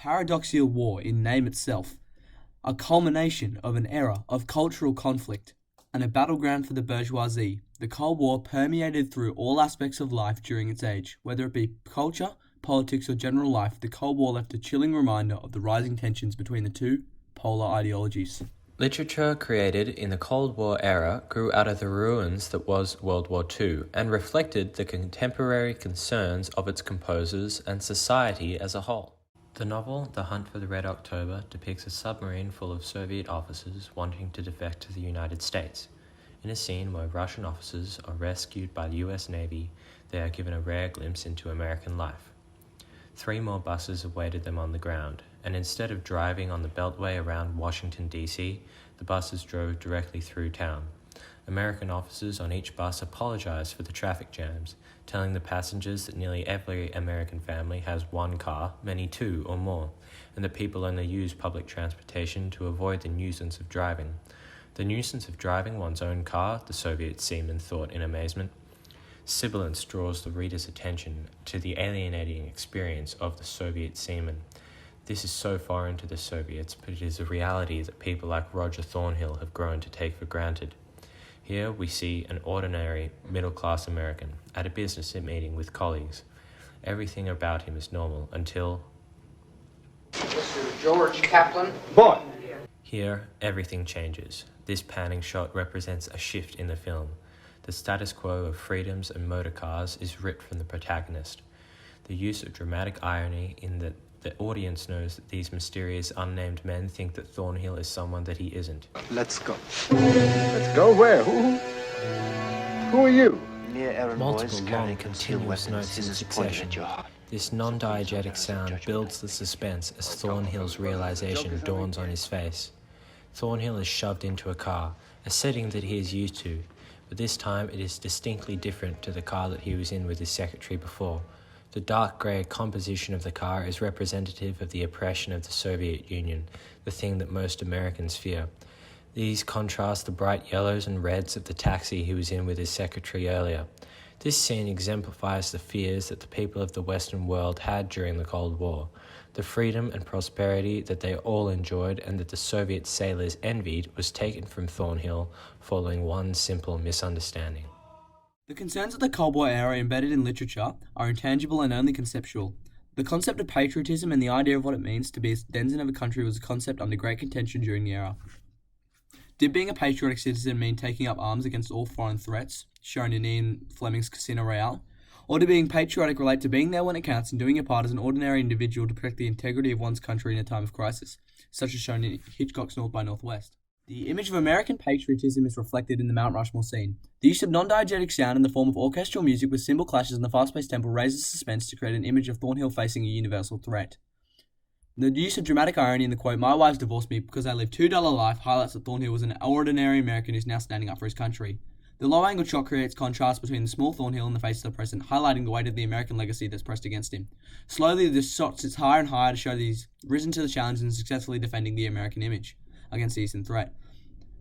paradoxical war in name itself, a culmination of an era of cultural conflict, and a battleground for the bourgeoisie. The Cold War permeated through all aspects of life during its age, whether it be culture, politics, or general life. The Cold War left a chilling reminder of the rising tensions between the two polar ideologies. Literature created in the Cold War era grew out of the ruins that was World War II and reflected the contemporary concerns of its composers and society as a whole. The novel The Hunt for the Red October depicts a submarine full of Soviet officers wanting to defect to the United States. In a scene where Russian officers are rescued by the US Navy, they are given a rare glimpse into American life. 3 more buses awaited them on the ground, and instead of driving on the beltway around Washington, D.C., the buses drove directly through town. American officers on each bus apologized for the traffic jams, telling the passengers that nearly every American family has 1 car, many 2 or more, and that people only use public transportation to avoid the nuisance of driving. The nuisance of driving one's own car, the Soviet seamen thought in amazement. Sibilance draws the reader's attention to the alienating experience of the Soviet seaman. This is so foreign to the Soviets, but it is a reality that people like Roger Thornhill have grown to take for granted. Here we see an ordinary, middle-class American at a business meeting with colleagues. Everything about him is normal until... Mr. George Kaplan. Boy! Here, everything changes. This panning shot represents a shift in the film. The status quo of freedoms and motor cars is ripped from the protagonist. The use of dramatic irony in that the audience knows that these mysterious unnamed men think that Thornhill is someone that he isn't. Let's go. Let's go where? Who are you? Multiple long, continuous notes in succession. This non-diegetic sound builds the suspense as Thornhill's realization dawns on his face. Thornhill is shoved into a car, a setting that he is used to, but this time it is distinctly different to the car that he was in with his secretary before. The dark grey composition of the car is representative of the oppression of the Soviet Union, the thing that most Americans fear. These contrast the bright yellows and reds of the taxi he was in with his secretary earlier. This scene exemplifies the fears that the people of the Western world had during the Cold War, the freedom and prosperity that they all enjoyed and that the Soviet sailors envied was taken from Thornhill following one simple misunderstanding. The concerns of the Cold War era embedded in literature are intangible and only conceptual. The concept of patriotism and the idea of what it means to be a denizen of a country was a concept under great contention during the era. Did being a patriotic citizen mean taking up arms against all foreign threats, shown in Ian Fleming's Casino Royale? Or did being patriotic relate to being there when it counts and doing your part as an ordinary individual to protect the integrity of one's country in a time of crisis, such as shown in Hitchcock's North by Northwest? The image of American patriotism is reflected in the Mount Rushmore scene. The use of non-diegetic sound in the form of orchestral music with cymbal clashes in the fast-paced tempo raises suspense to create an image of Thornhill facing a universal threat. The use of dramatic irony in the quote, "My wife's divorced me because I live $2 life," highlights that Thornhill was an ordinary American who's now standing up for his country. The low-angle shot creates contrast between the small Thornhill and the face of the present, highlighting the weight of the American legacy that's pressed against him. Slowly, the shot sits higher and higher to show that he's risen to the challenge and successfully defending the American image against the Eastern threat.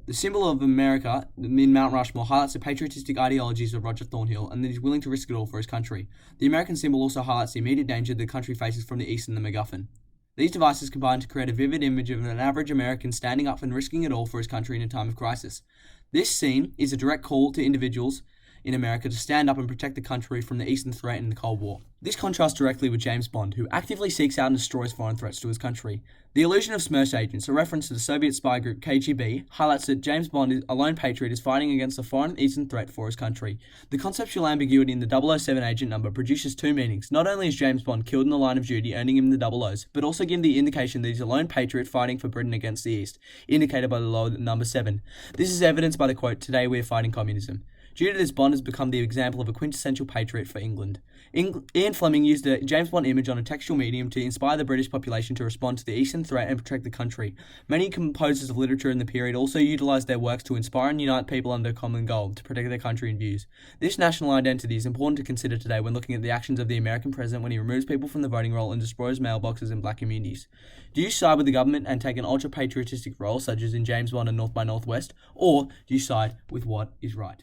The symbol of America in Mount Rushmore highlights the patriotistic ideologies of Roger Thornhill and that he's willing to risk it all for his country. The American symbol also highlights the immediate danger the country faces from the East and the MacGuffin. These devices combine to create a vivid image of an average American standing up and risking it all for his country in a time of crisis. This scene is a direct call to individuals in America to stand up and protect the country from the Eastern threat in the Cold War. This contrasts directly with James Bond, who actively seeks out and destroys foreign threats to his country. The illusion of Smersh agents, a reference to the Soviet spy group KGB, highlights that James Bond, a lone patriot, is fighting against a foreign Eastern threat for his country. The conceptual ambiguity in the 007 agent number produces 2 meanings. Not only is James Bond killed in the line of duty, earning him the 00s, but also giving the indication that he's a lone patriot fighting for Britain against the East, indicated by the lower number 7. This is evidenced by the quote, "Today we are fighting communism." Due to this, Bond has become the example of a quintessential patriot for England. Ian Fleming used the James Bond image on a textual medium to inspire the British population to respond to the Eastern threat and protect the country. Many composers of literature in the period also utilised their works to inspire and unite people under a common goal, to protect their country and views. This national identity is important to consider today when looking at the actions of the American president when he removes people from the voting roll and destroys mailboxes in black communities. Do you side with the government and take an ultra-patriotistic role, such as in James Bond and North by Northwest, or do you side with what is right?